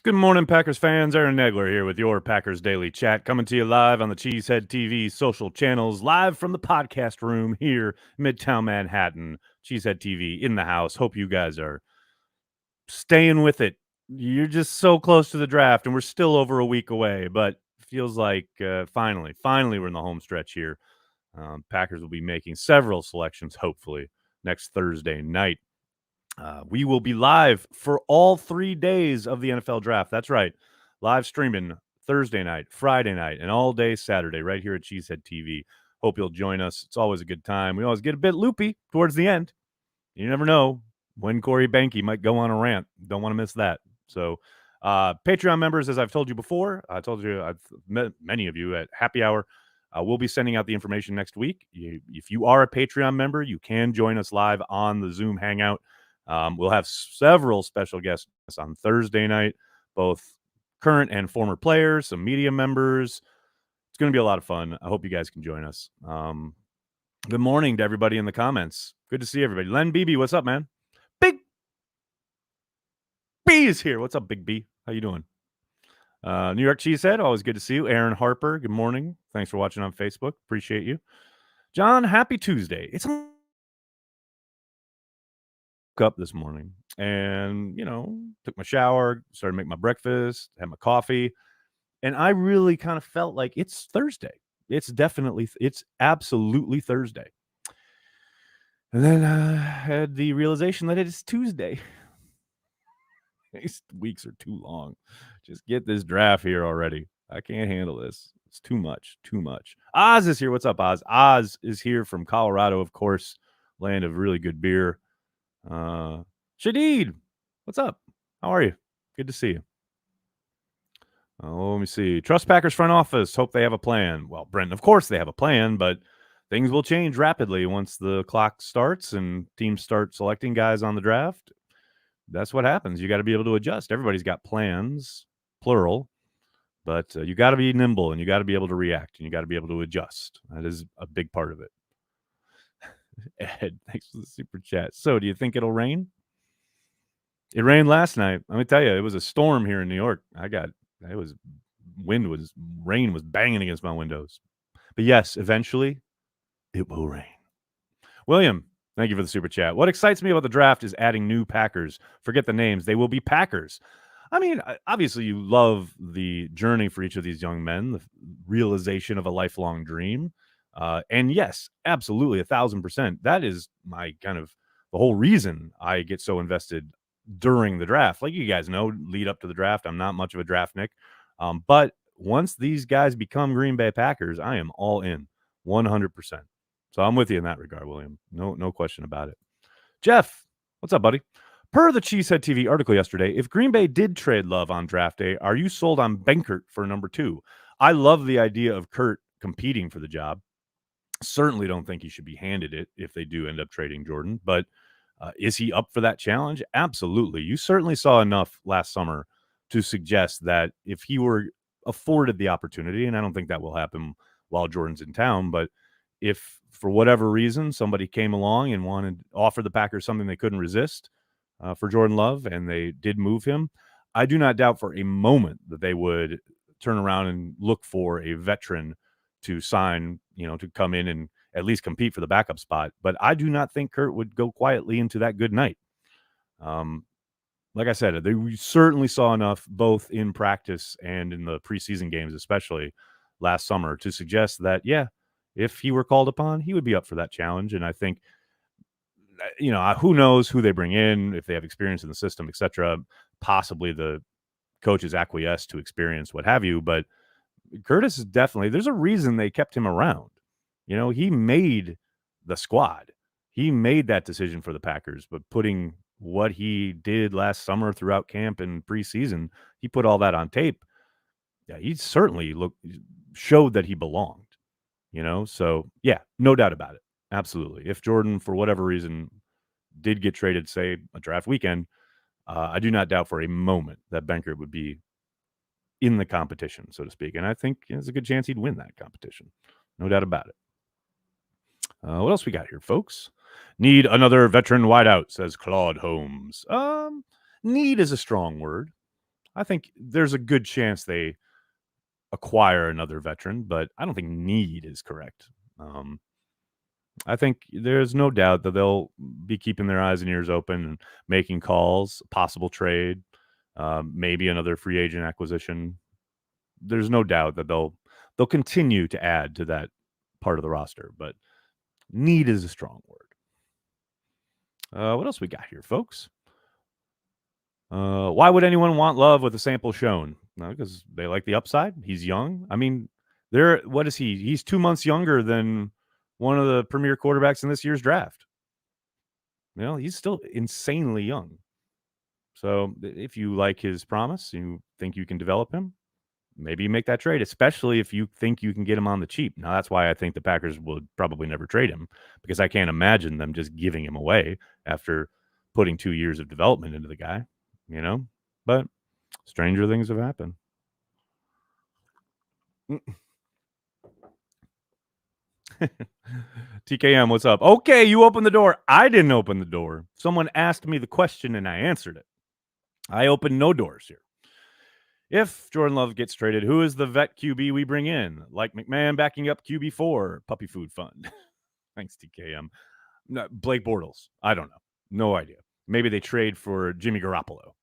Good morning, Packers fans. Aaron Negler here with your Packers Daily Chat, coming to you live on the Cheesehead TV social channels, live from the podcast room here, Midtown Manhattan. Cheesehead TV in the house. Hope you guys are staying with it. You're just so close to the draft, and we're still over a week away, but feels like finally we're in the home stretch here. Packers will be making several selections, hopefully, next Thursday night. We will be live for all 3 days of the NFL draft. That's right. Live streaming Thursday night, Friday night, and all day Saturday right here at Cheesehead TV. Hope you'll join us. It's always a good time. We always get a bit loopy towards the end. You never know when Corey Banky might go on a rant. Don't want to miss that. So, Patreon members, as I've told you before, I've met many of you at Happy Hour. We'll be sending out the information next week. If you are a Patreon member, you can join us live on the Zoom Hangout. We'll have several special guests on Thursday night, both current and former players, some media members. It's going to be a lot of fun. I hope you guys can join us. Good morning to everybody in the comments. Good to see everybody. Len BB, what's up, man? Big B is here. What's up, Big B? How you doing? New York Cheesehead, always good to see you. Aaron Harper, good morning. Thanks for watching on Facebook. Appreciate you. John, happy Tuesday. It's up this morning and, took my shower, started making my breakfast, had my coffee, and I really kind of felt like it's Thursday. It's absolutely Thursday. And then I had the realization that it is Tuesday. These weeks are too long. Just get this draft here already. I can't handle this. It's too much. Oz is here. What's up, Oz? Oz is here from Colorado, of course, land of really good beer. Shadid, what's up? How are you? Good to see you. Let me see. Trust Packers front office. Hope they have a plan. Well, Brent, of course they have a plan, but things will change rapidly once the clock starts and teams start selecting guys on the draft. That's what happens. You got to be able to adjust. Everybody's got plans, plural, but you got to be nimble and you got to be able to react and you got to be able to adjust. That is a big part of it. Ed, thanks for the super chat. So, do you think it'll rain? It rained last night. Let me tell you, it was a storm here in New York. Rain was banging against my windows. But yes, eventually it will rain. William, thank you for the super chat. What excites me about the draft is adding new Packers. Forget the names. They will be Packers. I mean, obviously you love the journey for each of these young men, the realization of a lifelong dream. And yes, absolutely, 1,000%. That is my kind of the whole reason I get so invested during the draft. Like you guys know, lead up to the draft, I'm not much of a draft Nick. But once these guys become Green Bay Packers, I am all in 100%. So I'm with you in that regard, William. No question about it. Jeff, what's up, buddy? Per the Cheesehead TV article yesterday, if Green Bay did trade Love on draft day, are you sold on Benkert for number 2? I love the idea of Kurt competing for the job. Certainly don't think he should be handed it if they do end up trading Jordan, but is he up for that challenge? Absolutely. You certainly saw enough last summer to suggest that if he were afforded the opportunity, and I don't think that will happen while Jordan's in town, but if for whatever reason somebody came along and wanted to offer the Packers something they couldn't resist for Jordan Love and they did move him, I do not doubt for a moment that they would turn around and look for a veteran to sign, to come in and at least compete for the backup spot. But I do not think Kurt would go quietly into that good night. Like I said, we certainly saw enough both in practice and in the preseason games, especially last summer, to suggest that, yeah, if he were called upon, he would be up for that challenge. And I think, who knows who they bring in, if they have experience in the system, et cetera. Possibly the coaches acquiesce to experience, what have you. But Curtis is definitely, there's a reason they kept him around. He made the squad. He made that decision for the Packers, but putting what he did last summer throughout camp and preseason, he put all that on tape. Yeah, he certainly showed that he belonged, So, yeah, no doubt about it. Absolutely. If Jordan, for whatever reason, did get traded, say, a draft weekend, I do not doubt for a moment that Benkert would be in the competition, so to speak. And I think there's a good chance he'd win that competition. No doubt about it. What else we got here, folks? Need another veteran wideout, says Claude Holmes. Need is a strong word. I think there's a good chance they acquire another veteran, but I don't think need is correct. I think there's no doubt that they'll be keeping their eyes and ears open and making calls, possible trade, maybe another free agent acquisition. There's no doubt that they'll continue to add to that part of the roster, but need is a strong word. What else we got here, folks? Why would anyone want Love with a sample shown? No, because they like the upside. He's young. I mean, what is he? He's 2 months younger than one of the premier quarterbacks in this year's draft. He's still insanely young. So if you like his promise, you think you can develop him, maybe make that trade, especially if you think you can get him on the cheap. Now, that's why I think the Packers would probably never trade him, because I can't imagine them just giving him away after putting 2 years of development into the guy, But stranger things have happened. TKM, what's up? Okay, you opened the door. I didn't open the door. Someone asked me the question and I answered it. I opened no doors here. If Jordan Love gets traded, who is the vet QB we bring in? Like McMahon backing up QB4, puppy food fund. Thanks, TKM. No, Blake Bortles. I don't know. No idea. Maybe they trade for Jimmy Garoppolo.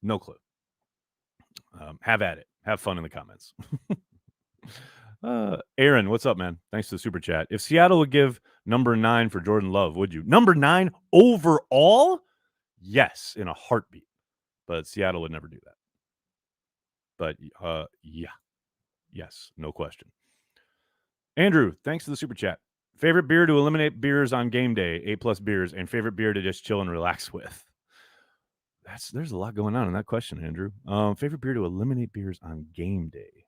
No clue. Have at it. Have fun in the comments. Aaron, what's up, man? Thanks to the super chat. If Seattle would give number 9 for Jordan Love, would you? Number 9 overall? Yes, in a heartbeat. But Seattle would never do that. But yeah. Yes, no question. Andrew, thanks to the super chat. Favorite beer to eliminate beers on game day, 8+ beers, and favorite beer to just chill and relax with. There's a lot going on in that question, Andrew. Favorite beer to eliminate beers on game day.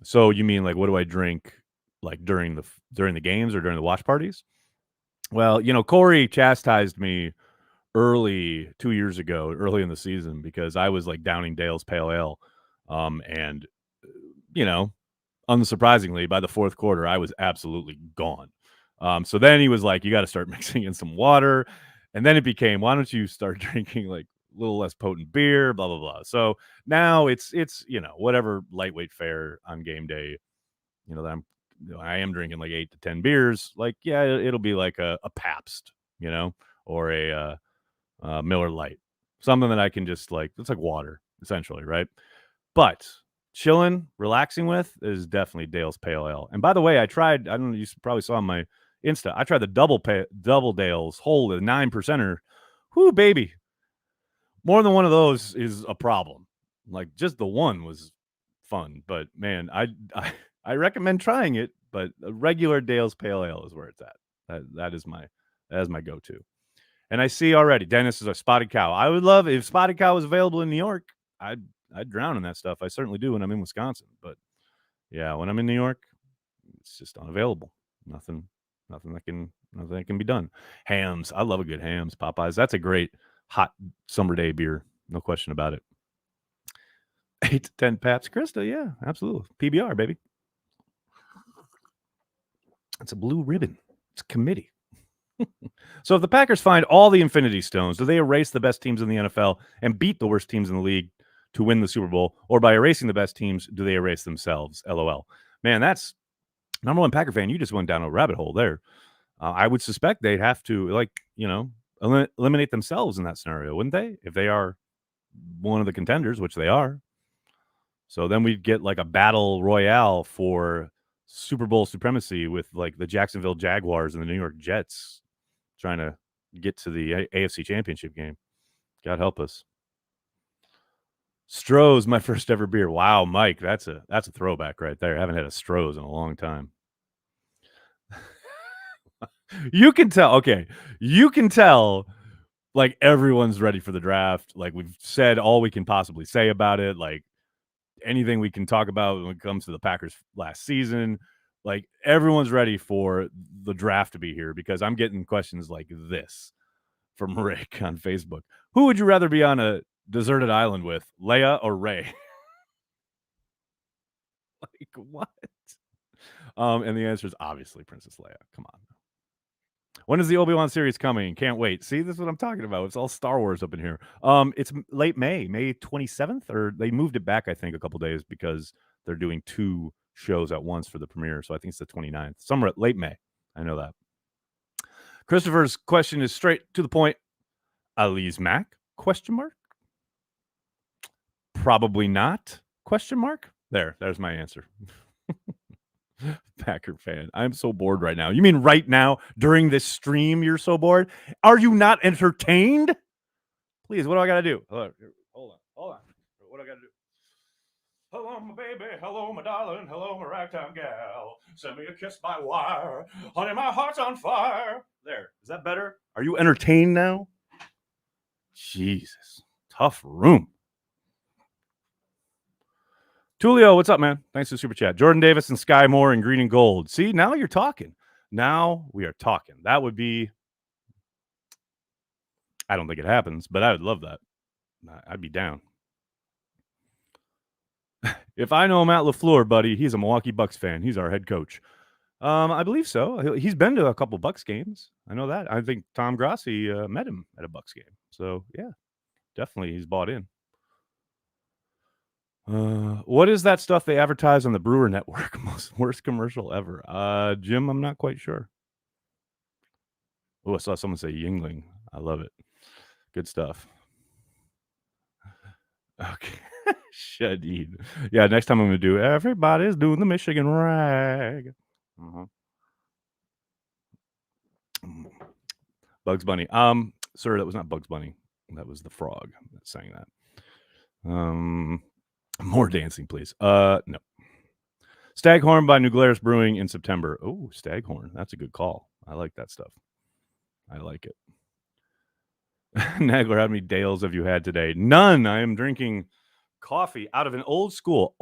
So you mean like what do I drink like during the games or during the watch parties? Well, Corey chastised me early 2 years ago, early in the season, because I was like downing Dale's Pale Ale, and unsurprisingly, by the fourth quarter, I was absolutely gone. So then he was like, "You got to start mixing in some water," and then it became, "Why don't you start drinking like a little less potent beer?" Blah blah blah. So now it's whatever lightweight fare on game day. That I am drinking like 8 to 10 beers. Like it'll be like a Pabst, or a Miller Lite, something that I can just it's like water essentially, right? But chilling, relaxing with is definitely Dale's Pale Ale. And by the way, I tried. I don't know. You probably saw on my Insta. I tried the double Dale's whole, the 9%er. Whoo, baby! More than one of those is a problem. Like just the one was fun, but man, I recommend trying it. But a regular Dale's Pale Ale is where it's at. That is my go-to. And I see already Dennis is a Spotted Cow. I would love if Spotted Cow was available in New York. I'd drown in that stuff. I certainly do when I'm in Wisconsin. But yeah, when I'm in New York, it's just unavailable. Nothing that can be done. Hams. I love a good Hams. Popeyes. That's a great hot summer day beer. No question about it. 8 to 10 Pabst Krista. Yeah, absolutely. PBR, baby. It's a blue ribbon. It's a committee. So if the Packers find all the Infinity Stones, do they erase the best teams in the NFL and beat the worst teams in the league to win the Super Bowl? Or by erasing the best teams, do they erase themselves? LOL. Man, that's number one Packer fan. You just went down a rabbit hole there. I would suspect they'd have to, eliminate themselves in that scenario, wouldn't they? If they are one of the contenders, which they are. So then we'd get like a battle royale for Super Bowl supremacy with like the Jacksonville Jaguars and the New York Jets trying to get to the AFC Championship game. God help us. Stroh's my first ever beer. Wow, Mike, that's a throwback right there. I haven't had a Stroh's in a long time. You can tell. Okay, you can tell. Like everyone's ready for the draft. Like we've said all we can possibly say about it. Like anything we can talk about when it comes to the Packers last season. Like everyone's ready for the draft to be here because I'm getting questions like this from Rick on Facebook. Who would you rather be on a deserted island with, Leia or Ray? Like what? And the answer is obviously Princess Leia. Come on. When is the Obi-Wan series coming? Can't wait. See, this is what I'm talking about. It's all Star Wars up in here. It's late May 27th, or they moved it back, I think, a couple days because they're doing 2 shows at once for the premiere. So I think it's the 29th. Somewhere late May. I know that. Christopher's question is straight to the point. Ali's Mac? Question mark? Probably not. Question mark? There's my answer. Packer fan. I'm so bored right now. You mean right now during this stream you're so bored? Are you not entertained? Please, what do I got to do? Hold on. What do I got to do? Hello, my baby. Hello, my darling. Hello, my ragtime gal. Send me a kiss by wire. Honey, my heart's on fire. There. Is that better? Are you entertained now? Jesus. Tough room. Tulio, what's up, man? Thanks for the super chat. Jordan Davis and Sky Moore in green and gold. See, now you're talking. Now we are talking. That would be... I don't think it happens, but I would love that. I'd be down. If I know Matt LaFleur, buddy, he's a Milwaukee Bucks fan. He's our head coach. I believe so. He's been to a couple Bucks games. I know that. I think Tom Grassi met him at a Bucks game. So, yeah, definitely he's bought in. What is that stuff they advertise on the Brewer Network? Worst commercial ever. Jim, I'm not quite sure. Oh, I saw someone say Yingling. I love it. Good stuff. Okay. Shadid. Yeah, next time I'm going to do everybody's doing the Michigan rag. Bugs Bunny. Sir, that was not Bugs Bunny. That was the frog that sang that. More dancing, please. No. Staghorn by New Glarus Brewing in September. Oh, Staghorn. That's a good call. I like that stuff. I like it. Nagler, how many Dales have you had today? None. I am drinking coffee out of an old school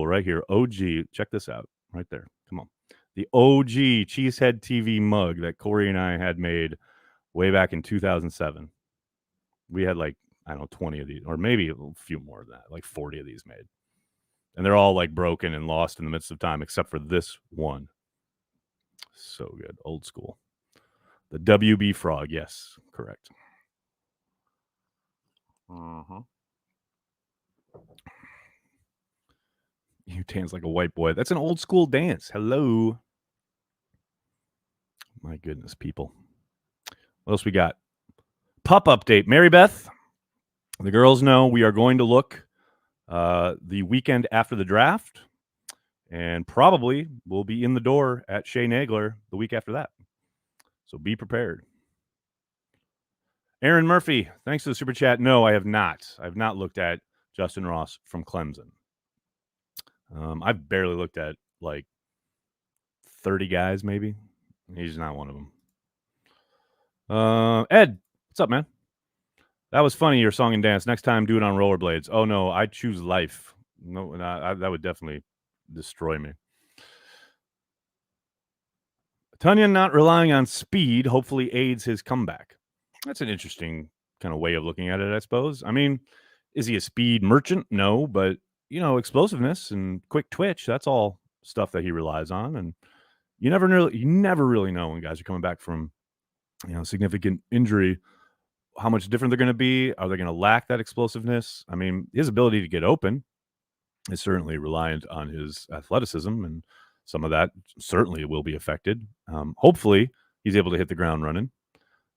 right here. OG. Check this out right there. Come on. The OG Cheesehead TV mug that Corey and I had made way back in 2007. We had like, I don't know, 20 of these, or maybe a few more than that, like 40 of these made. And they're all like broken and lost in the midst of time, except for this one. So good. Old school. The WB Frog. Yes, correct. You dance like a white boy. That's an old school dance. Hello. My goodness, people. What else we got? Pup update. Mary Beth, the girls know we are going to look the weekend after the draft, and probably we'll be in the door at Shea Nagler the week after that. So be prepared. Aaron Murphy, thanks for the super chat. No, I have not. I've not looked at Justin Ross from Clemson. I've barely looked at like 30 guys, maybe. He's not one of them. Ed, what's up, man? That was funny, your song and dance. Next time, do it on rollerblades. Oh, no, I choose life. No, that would definitely destroy me. Tunyon not relying on speed hopefully aids his comeback. That's an interesting kind of way of looking at it, I suppose. I mean, is he a speed merchant? No, but, explosiveness and quick twitch, that's all stuff that he relies on. And you never really know when guys are coming back from, significant injury, how much different they're going to be. Are they going to lack that explosiveness? I mean, his ability to get open is certainly reliant on his athleticism, and some of that certainly will be affected. Hopefully, he's able to hit the ground running.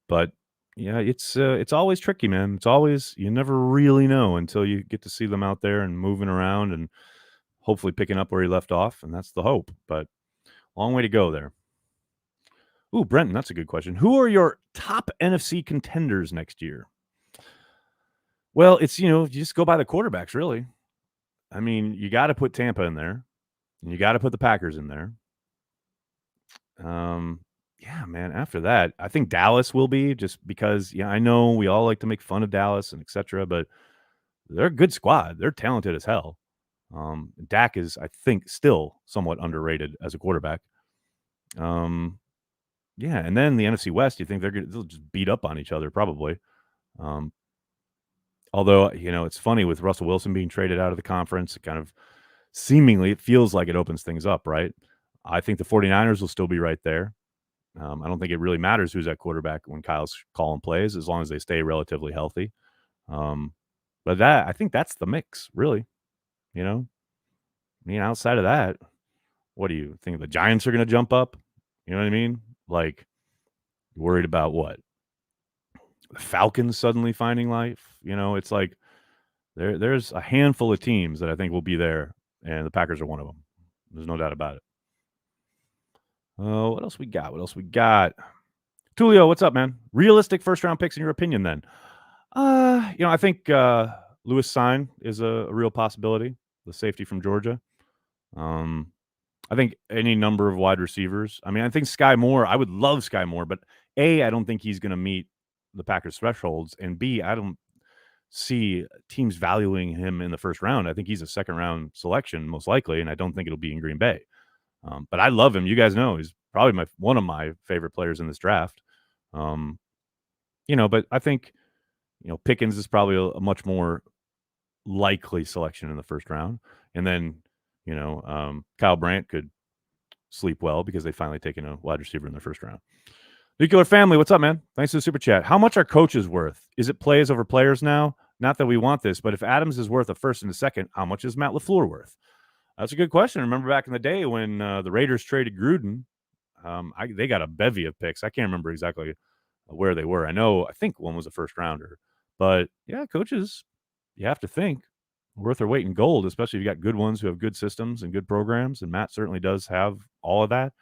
But yeah, it's always tricky, man. It's always, you never really know until you get to see them out there and moving around and hopefully picking up where he left off, and that's the hope. But long way to go there. Ooh, Brenton, that's a good question. Who are your top NFC contenders next year? Well, it's, you just go by the quarterbacks, really. I mean, you got to put Tampa in there, and you got to put the Packers in there. Yeah, man, after that, I think Dallas will be, just because, I know we all like to make fun of Dallas and et cetera, but they're a good squad. They're talented as hell. Dak is, I think, still somewhat underrated as a quarterback. Yeah, and then the NFC West, you think they'll just beat up on each other probably. Although, it's funny with Russell Wilson being traded out of the conference, it kind of seemingly it feels like it opens things up, right? I think the 49ers will still be right there. I don't think it really matters who's at quarterback when Kyle's calling plays, as long as they stay relatively healthy. But I think that's the mix, really. You know, I mean, outside of that, what do you think? The Giants are going to jump up? You know what I mean? Like, worried about what? The Falcons suddenly finding life? It's like there's a handful of teams that I think will be there, and the Packers are one of them. There's no doubt about it. What else we got? Tulio, what's up, man? Realistic first-round picks in your opinion, then? I think Lewis Sign is a real possibility, the safety from Georgia. I think any number of wide receivers. I mean, I think Sky Moore, I would love Sky Moore, but A, I don't think he's going to meet the Packers thresholds, and B, I don't see teams valuing him in the first round. I think he's a second-round selection, most likely, and I don't think it'll be in Green Bay. But I love him. You guys know he's probably one of my favorite players in this draft. But I think, Pickens is probably a much more likely selection in the first round. And then, Kyle Brandt could sleep well because they finally taken a wide receiver in the first round. Nuclear Family, what's up, man? Thanks for the super chat. How much are coaches worth? Is it plays over players now? Not that we want this, but if Adams is worth a first and a second, how much is Matt LaFleur worth? That's a good question. I remember back in the day when the Raiders traded Gruden, they got a bevy of picks. I can't remember exactly where they were. I think one was a first rounder. But, yeah, coaches, you have to think, worth their weight in gold, especially if you got good ones who have good systems and good programs, and Matt certainly does have all of that.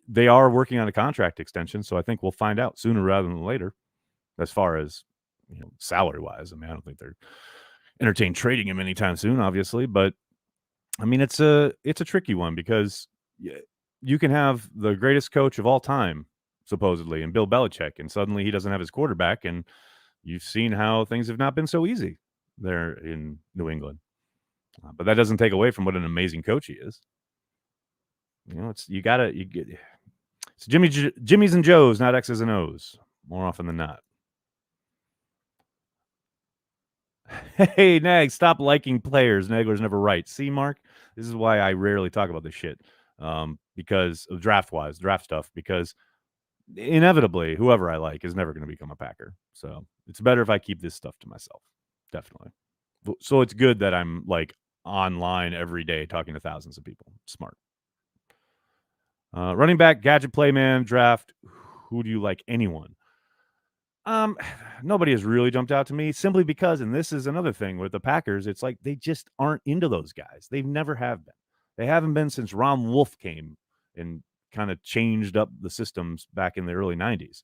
They are working on a contract extension, so I think we'll find out sooner rather than later as far as salary-wise. I mean, I don't think they're entertain trading him anytime soon, obviously, but I mean, it's a tricky one because you can have the greatest coach of all time, supposedly, and Bill Belichick, and suddenly he doesn't have his quarterback, and you've seen how things have not been so easy there in New England. But that doesn't take away from what an amazing coach he is. It's Jimmy's and Joe's, not X's and O's, more often than not. Hey, Nag, stop liking players. Nagler's never right. See, Mark, this is why I rarely talk about this shit because of draft stuff, because inevitably, whoever I like is never going to become a Packer. So it's better if I keep this stuff to myself, definitely. So it's good that I'm like online every day talking to thousands of people. Smart. Running back, gadget play man, draft. Who do you like? Anyone? Nobody has really jumped out to me simply because, and this is another thing with the Packers, it's like they just aren't into those guys. They've never have been. They haven't been since Ron Wolf came and kind of changed up the systems back in the early 90s.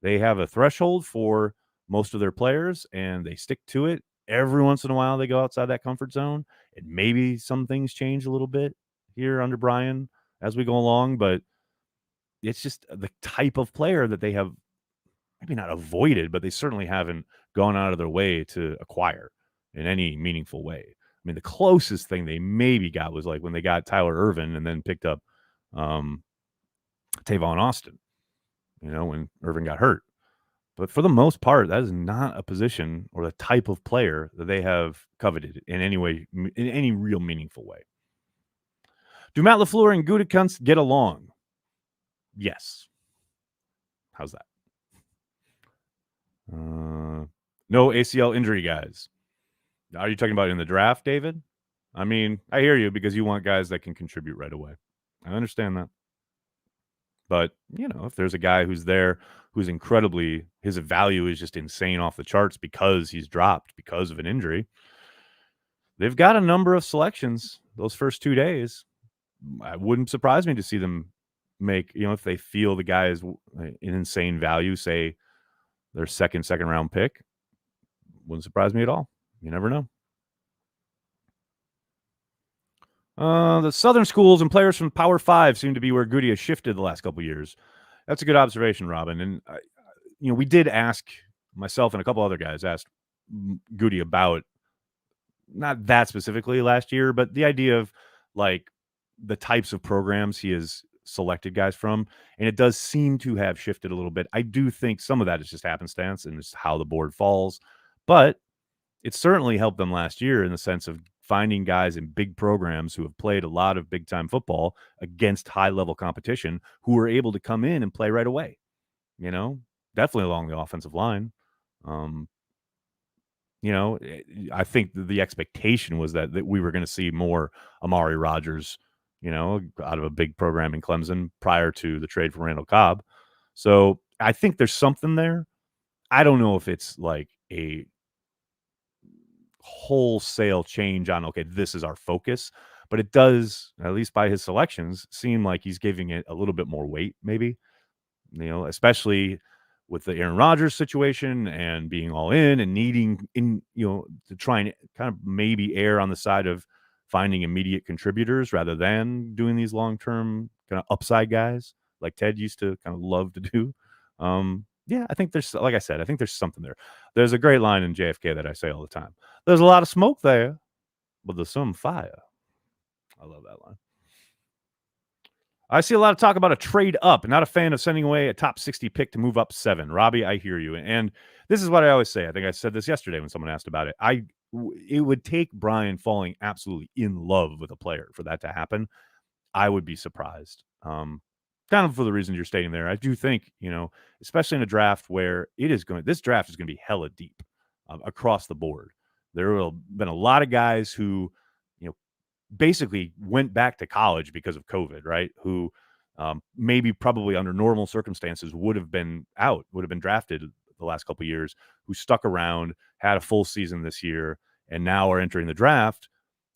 They have a threshold for most of their players, and they stick to it. Every once in a while, they go outside that comfort zone, and maybe some things change a little bit here under Brian as we go along, but it's just the type of player that they have maybe not avoided, but they certainly haven't gone out of their way to acquire in any meaningful way. I mean, the closest thing they maybe got was like when they got Tyler Ervin and then picked up Tavon Austin, when Ervin got hurt. But for the most part, that is not a position or the type of player that they have coveted in any way, in any real meaningful way. Do Matt LaFleur and Gutekunst get along? Yes. How's that? No ACL injury guys. Are you talking about in the draft, David? I mean, I hear you because you want guys that can contribute right away. I understand that. But, if there's a guy who's there who's his value is just insane off the charts because he's dropped because of an injury, they've got a number of selections those first 2 days. It wouldn't surprise me to see them make, if they feel the guy is an insane value, say, their second round pick. Wouldn't surprise me at all. You never know. The Southern schools and players from Power 5 seem to be where Goody has shifted the last couple of years. That's a good observation, Robin. And, we did ask, myself and a couple other guys asked Goody about, not that specifically last year, but the idea of like the types of programs he has selected guys from, and it does seem to have shifted a little bit. I do think some of that is just happenstance and just how the board falls, but it certainly helped them last year in the sense of finding guys in big programs who have played a lot of big-time football against high-level competition who are able to come in and play right away, definitely along the offensive line. Um, I think the expectation was that we were going to see more Amari Rogers, out of a big program in Clemson prior to the trade for Randall Cobb. So I think there's something there. I don't know if it's like a wholesale change on, okay, this is our focus, but it does, at least by his selections, seem like he's giving it a little bit more weight, maybe, especially with the Aaron Rodgers situation and being all in and needing to try and kind of maybe err on the side of finding immediate contributors rather than doing these long-term kind of upside guys like Ted used to kind of love to do. Yeah, I think there's, like I said, I think there's something there. There's a great line in JFK that I say all the time. There's a lot of smoke there, but there's some fire. I love that line. I see a lot of talk about a trade up. Not a fan of sending away a top 60 pick to move up 7. Robbie, I hear you. And this is what I always say. I think I said this yesterday when someone asked about it. It would take Brian falling absolutely in love with a player for that to happen. I would be surprised. Kind of for the reasons you're stating there. I do think, especially in a draft where this draft is going to be hella deep across the board. There will have been a lot of guys who, basically went back to college because of COVID, right? Who maybe probably under normal circumstances would have been drafted the last couple of years, who stuck around, had a full season this year, and now are entering the draft.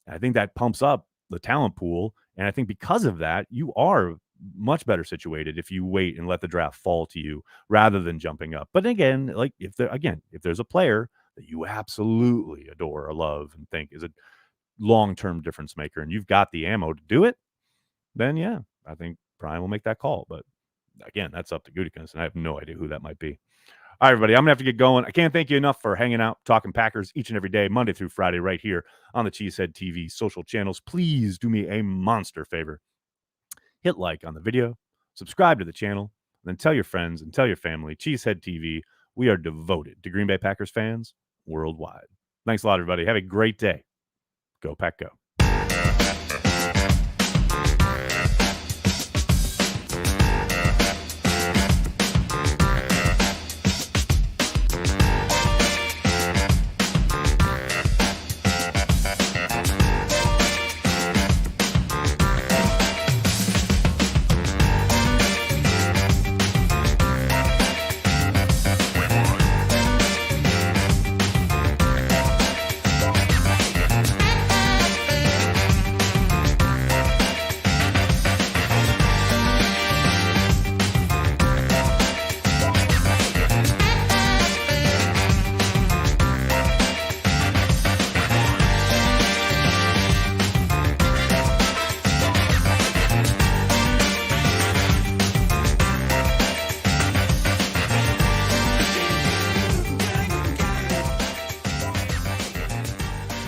I think that pumps up the talent pool. And I think because of that, you are much better situated if you wait and let the draft fall to you rather than jumping up. But again, like if there's a player that you absolutely adore or love and think is a long-term difference maker and you've got the ammo to do it, then yeah, I think Brian will make that call. But again, that's up to Gutekunst, and I have no idea who that might be. All right, everybody, I'm gonna have to get going. I can't thank you enough for hanging out, talking Packers each and every day, Monday through Friday, right here on the Cheesehead TV social channels. Please do me a monster favor. Hit like on the video, subscribe to the channel, and then tell your friends and tell your family. Cheesehead TV, we are devoted to Green Bay Packers fans worldwide. Thanks a lot, everybody. Have a great day. Go Pack Go.